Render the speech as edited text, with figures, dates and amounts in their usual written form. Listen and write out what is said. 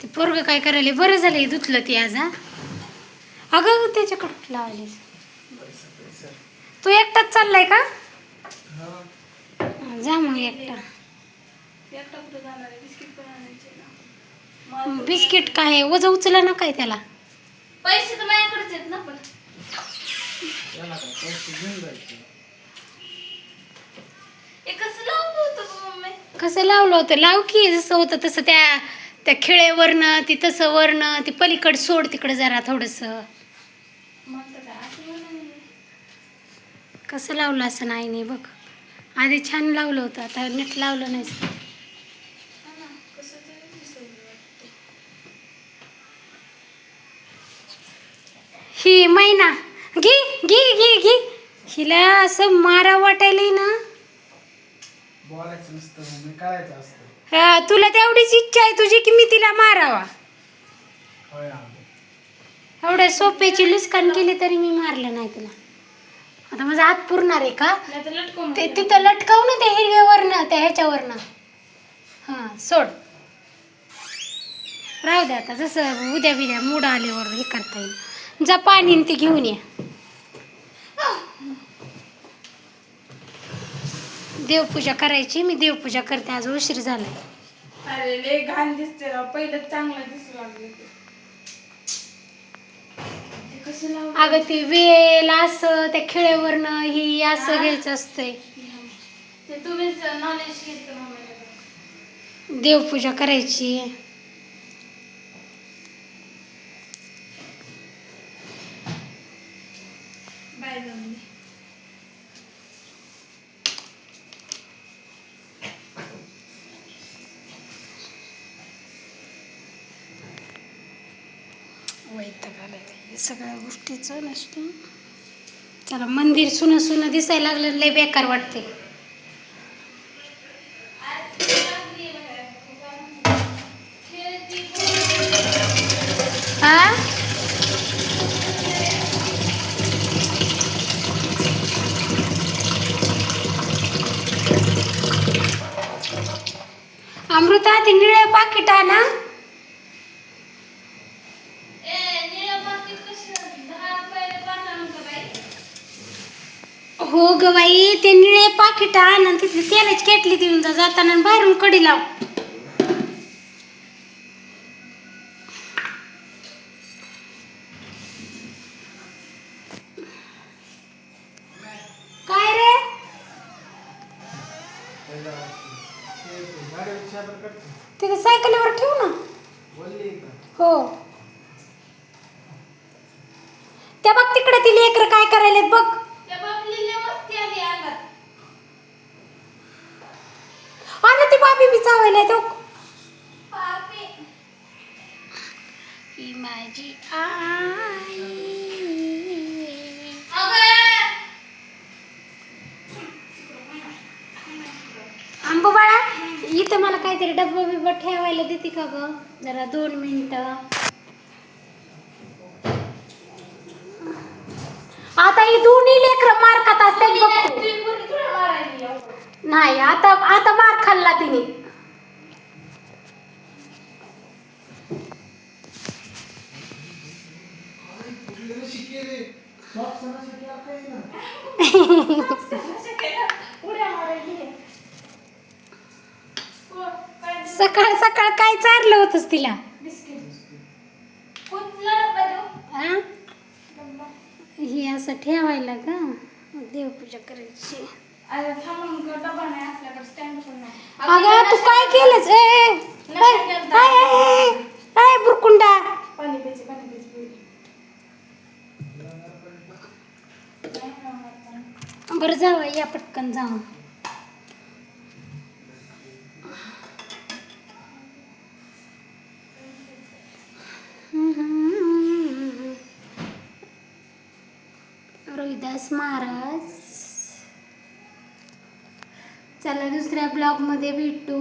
ते पोरग काय करायला बरं झालं धुतलं ती आज. हा अगं त्याच्याकडे कुठं लावलीस तू एकटाच चाललाय का? जा मग एकटा. बिस्किट काय वजन उचला ना काय त्याला पैसे तर माझ्याकडेच आहेत ना. पण कसं लावलं होतं लाव की जसं होतं तसं त्या त्या खिळेवरनं ती तसं वरनं ती पलीकडे सोड तिकडे जरा थोडस. कसं लावलं असं नाही बघ आधी छान लावलं होतं आता नीट लावलं नाही. ही मैना घे घे घे घे हिला असं मारा वाटायला ना. हा तुला तेवढीच इच्छा आहे तुझी की मी तिला मारावा. एवढ्या सोप्याची लुस्कान केली तरी मी मारलं नाही तिला. आता माझा हात पुरणार आहे का? ते तिथं लटकाव ना त्या हिरव्यावरनं त्या ह्याच्यावरनं. हा सोड राहू द्या आता जसं उद्या बिद्या मूड आल्यावर हे करता येईल. जा पाणी ते घेऊन ये. देवपूजा करायची मी देवपूजा करते आज उशीर झालाय. अरे लय घाण दिसते राव. पहिलं चांगलं दिसू लागलं ते कसं लावलं. अगं ती वेल असं त्या खिळेवरनं ही असं घ्यायचं असतंय. ते तुम्हीच नॉलेज घेतलं मम्मीला. देवपूजा करायची. Bye mummy. वैताग आलाय सगळ्या गोष्टीचं नसतं. चला मंदिर सुनं सुनं दिसायला लागलं लय बेकार वाटते. हा अमृता ते निळे पाकिट ना. हो ग बाई ते निळे पाकिट आण तिथली तेलाची केटली देऊन जा जाताना बाहेरून कडी लाव. काय रे तिथे सायकलीवर ठेवू ना. हो त्या बघ तिकडे ती लेकरं काय करायलेत बघ. आणि ती बाबी बी चावायला तो ही माझी आई. आंबा बाळा इथं मला काहीतरी डब्बा बिब्बा ठेवायला देते का ग जरा 2 मिनिटं. आता ही दोन्ही लेकरं मार खात असतात बघ. नाही आता आता मार खाल्ला तिने. सकाळ सकाळ काय चारलं होतंस तिला. ही असं ठेवायला का देवपूजा करायची. अगं तू काय केलंस बुरकुंडा. बरं जावं या पटकन जावं. रोहिदास महाराज. चला दुसऱ्या ब्लॉग मध्ये भेटू.